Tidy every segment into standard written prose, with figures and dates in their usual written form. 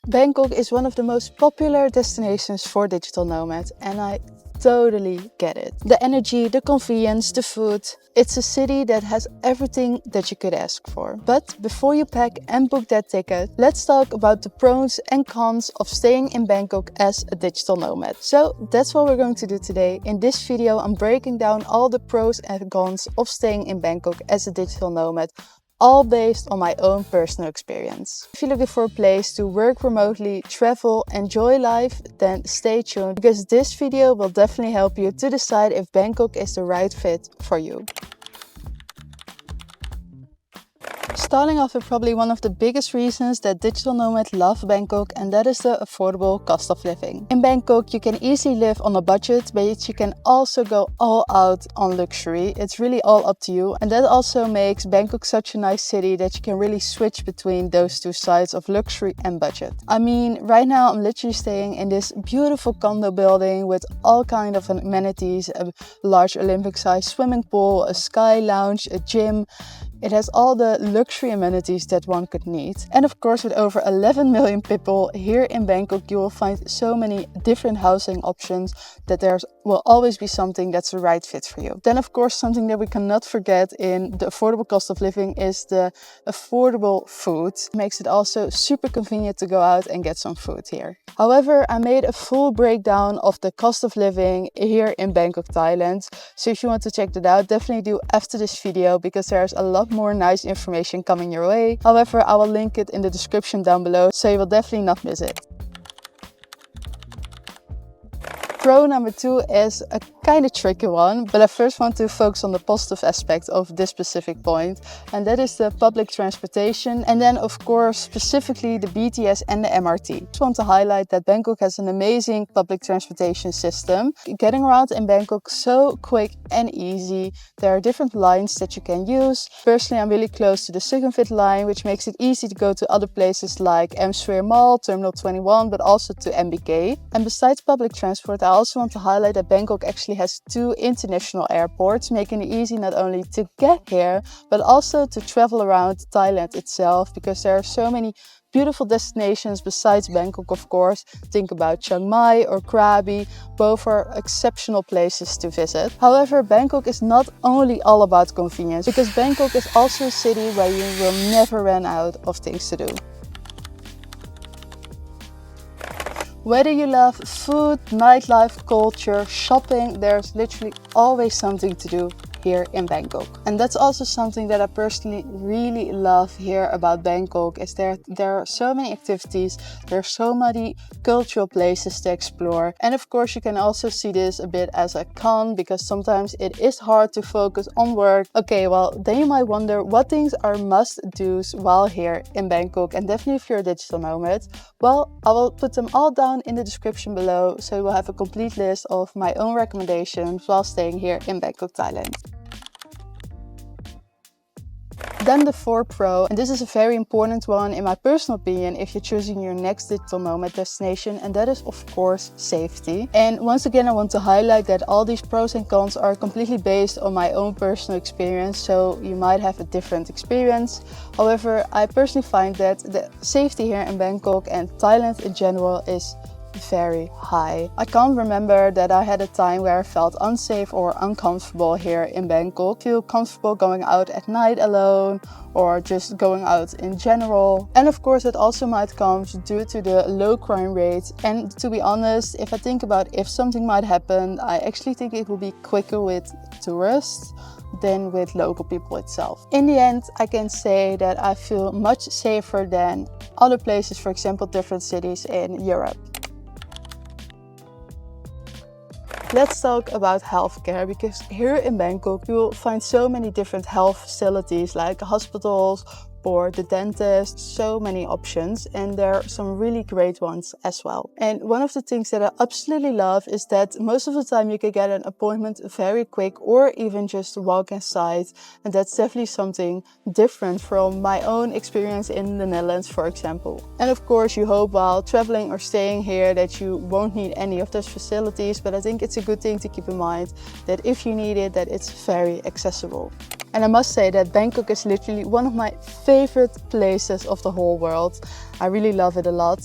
Bangkok is one of the most popular destinations for digital nomads, and I totally get it. The energy, the convenience, the food. It's a city that has everything that you could ask for. But before you pack and book that ticket, let's talk about the pros and cons of staying in Bangkok as a digital nomad. So that's what we're going to do today. In this video, I'm breaking down all the pros and cons of staying in Bangkok as a digital nomad, all based on my own personal experience. If you're looking for a place to work remotely, travel, enjoy life, then stay tuned because this video will definitely help you to decide if Bangkok is the right fit for you. Starting off with probably one of the biggest reasons that digital nomads love Bangkok, and that is the affordable cost of living. In Bangkok, you can easily live on a budget, but you can also go all out on luxury. It's really all up to you, and that also makes Bangkok such a nice city that you can really switch between those two sides of luxury and budget. I mean, right now I'm literally staying in this beautiful condo building with all kind of amenities, a large Olympic-sized swimming pool, a sky lounge, a gym. It has all the luxury amenities that one could need. And of course, with over 11 million people here in Bangkok, you will find so many different housing options that there will always be something that's the right fit for you. Then of course, something that we cannot forget in the affordable cost of living is the affordable food. It makes it also super convenient to go out and get some food here. However, I made a full breakdown of the cost of living here in Bangkok, Thailand. So if you want to check that out, definitely do after this video because there's a lot more nice information coming your way. However, I will link it in the description down below, so you will definitely not miss it. Pro number 2 is a kind of tricky one, but I first want to focus on the positive aspect of this specific point, and that is the public transportation, and then of course specifically the BTS and the MRT. I just want to highlight that Bangkok has an amazing public transportation system. Getting around in Bangkok so quick and easy. There are different lines that you can use. Personally, I'm really close to the Sukhumvit line, which makes it easy to go to other places like Sphere Mall, Terminal 21, but also to MBK. And besides public transport, I also want to highlight that Bangkok actually has 2 international airports, making it easy not only to get here, but also to travel around Thailand itself, because there are so many beautiful destinations besides Bangkok, of course. Think about Chiang Mai or Krabi. Both are exceptional places to visit. However, Bangkok is not only all about convenience, because Bangkok is also a city where you will never run out of things to do. Whether you love food, nightlife, culture, shopping, there's literally always something to do here in Bangkok. And that's also something that I personally really love here about Bangkok, is there are so many activities, there are so many cultural places to explore. And of course, you can also see this a bit as a con, because sometimes it is hard to focus on work. Okay, well, then you might wonder what things are must-dos while here in Bangkok, and definitely if you're a digital nomad. Well, I will put them all down in the description below, so you will have a complete list of my own recommendations while staying here in Bangkok, Thailand. Then the 4 pro, and this is a very important one in my personal opinion if you're choosing your next digital nomad destination, and that is of course safety. And once again, I want to highlight that all these pros and cons are completely based on my own personal experience, so you might have a different experience. However, I personally find that the safety here in Bangkok and Thailand in general is very high. I can't remember that I had a time where I felt unsafe or uncomfortable here in Bangkok. Feel comfortable going out at night alone or just going out in general. And of course, it also might come due to the low crime rate. And to be honest, if I think about if something might happen, I actually think it will be quicker with tourists than with local people itself. In the end, I can say that I feel much safer than other places, for example, different cities in Europe. Let's talk about healthcare, because here in Bangkok you will find so many different health facilities like hospitals or the dentist, so many options, and there are some really great ones as well. And one of the things that I absolutely love is that most of the time you can get an appointment very quick or even just walk inside, and that's definitely something different from my own experience in the Netherlands, for example. And of course, you hope while traveling or staying here that you won't need any of those facilities, but I think it's a good thing to keep in mind that if you need it, that it's very accessible. And I must say that Bangkok is literally one of my favorite places of the whole world. I really love it a lot.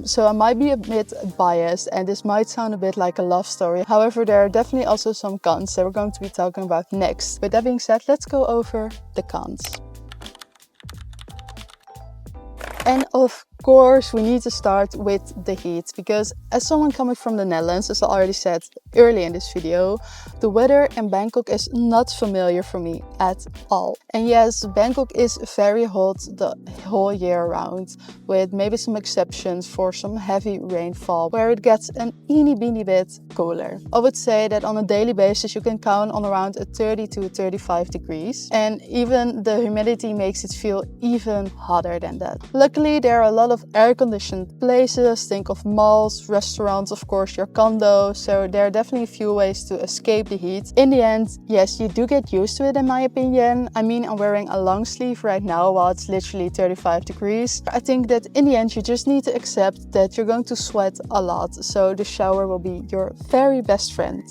So I might be a bit biased and this might sound a bit like a love story. However, there are definitely also some cons that we're going to be talking about next. With that being said, let's go over the cons. And of course, we need to start with the heat, because as someone coming from the Netherlands, as I already said earlier in this video, the weather in Bangkok is not familiar for me at all. And yes, Bangkok is very hot the whole year round, with maybe some exceptions for some heavy rainfall, where it gets an teeny bit cooler. I would say that on a daily basis, you can count on around 30 to 35 degrees. And even the humidity makes it feel even hotter than that. Luckily, there are a lot of air-conditioned places. Think of malls, restaurants, of course your condo. So there are definitely a few ways to escape the heat. In the end, yes, you do get used to it in my opinion. I mean, I'm wearing a long sleeve right now while it's literally 35 degrees. I think that in the end, you just need to accept that you're going to sweat a lot. So the shower will be your very best friend.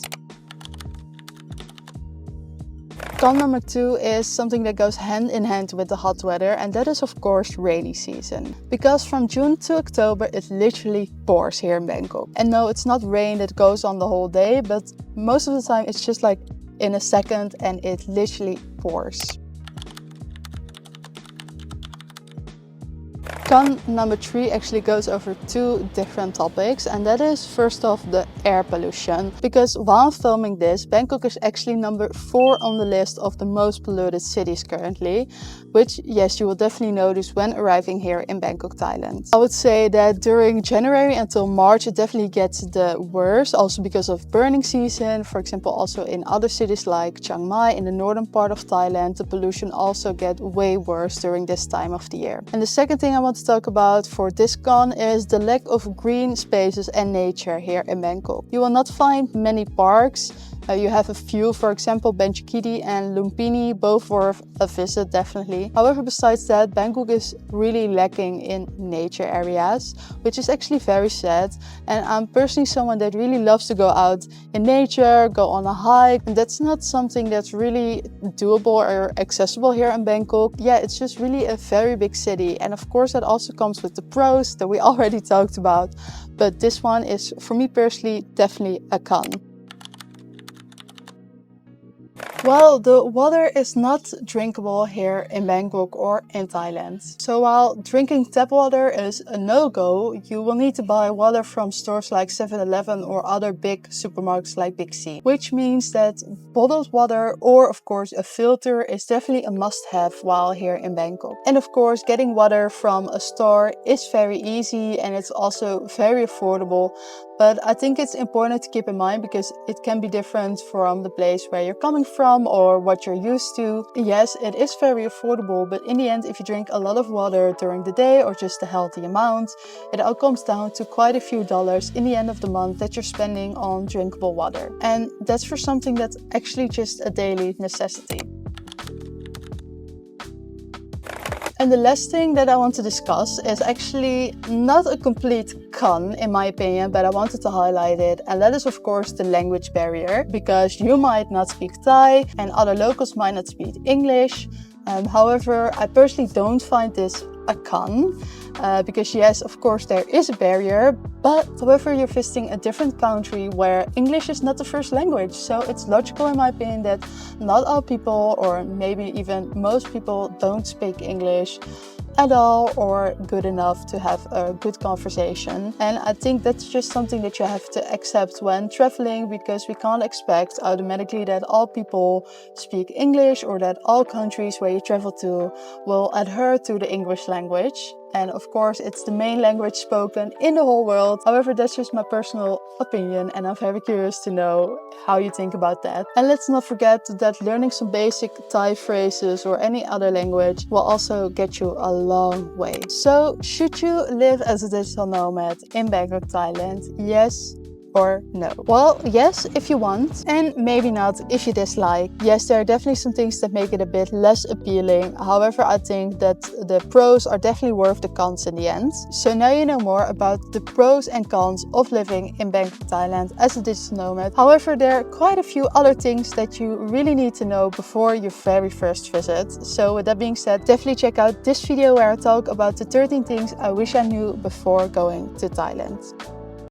Con number 2 is something that goes hand in hand with the hot weather, and that is of course rainy season. Because from June to October it literally pours here in Bangkok. And no, it's not rain that goes on the whole day, but most of the time it's just like in a second and it literally pours. Con number 3 actually goes over 2 different topics, and that is first off the air pollution. Because while I'm filming this, Bangkok is actually number 4 on the list of the most polluted cities currently, which yes, you will definitely notice when arriving here in Bangkok, Thailand. I would say that during January until March it definitely gets the worst, also because of burning season. For example, also in other cities like Chiang Mai in the northern part of Thailand, the pollution also gets way worse during this time of the year. And the second thing I want to talk about for this con is the lack of green spaces and nature here in Bangkok. You will not find many parks. You have a few, for example, Benchikidi and Lumpini, both worth a visit definitely. However, besides that, Bangkok is really lacking in nature areas, which is actually very sad. And I'm personally someone that really loves to go out in nature, go on a hike. And that's not something that's really doable or accessible here in Bangkok. Yeah, it's just really a very big city. And of course, that also comes with the pros that we already talked about. But this one is, for me personally, definitely a con. Well, the water is not drinkable here in Bangkok or in Thailand. So while drinking tap water is a no-go, you will need to buy water from stores like 7-Eleven or other big supermarkets like Big C. Which means that bottled water or of course a filter is definitely a must-have while here in Bangkok. And of course, getting water from a store is very easy and it's also very affordable. But I think it's important to keep in mind because it can be different from the place where you're coming from or what you're used to. Yes, it is very affordable, but in the end, if you drink a lot of water during the day or just a healthy amount, it all comes down to quite a few dollars in the end of the month that you're spending on drinkable water. And that's for something that's actually just a daily necessity. And the last thing that I want to discuss is actually not a complete con in my opinion, but I wanted to highlight it. And that is of course the language barrier, because you might not speak Thai and other locals might not speak English. However, I personally don't find this a con, because yes, of course there is a barrier, but however you're visiting a different country where English is not the first language. So it's logical in my opinion that not all people, or maybe even most people, don't speak English at all or good enough to have a good conversation. And I think that's just something that you have to accept when traveling, because we can't expect automatically that all people speak English or that all countries where you travel to will adhere to the English language. And of course, it's the main language spoken in the whole world. However, that's just my personal opinion and I'm very curious to know how you think about that. And let's not forget that learning some basic Thai phrases or any other language will also get you a long way. So, should you live as a digital nomad in Bangkok, Thailand? Yes, or no? Well, yes, if you want, and maybe not if you dislike. Yes, there are definitely some things that make it a bit less appealing. However, I think that the pros are definitely worth the cons in the end. So now you know more about the pros and cons of living in Bangkok, Thailand as a digital nomad. However, there are quite a few other things that you really need to know before your very first visit. So with that being said, definitely check out this video where I talk about the 13 things I wish I knew before going to Thailand.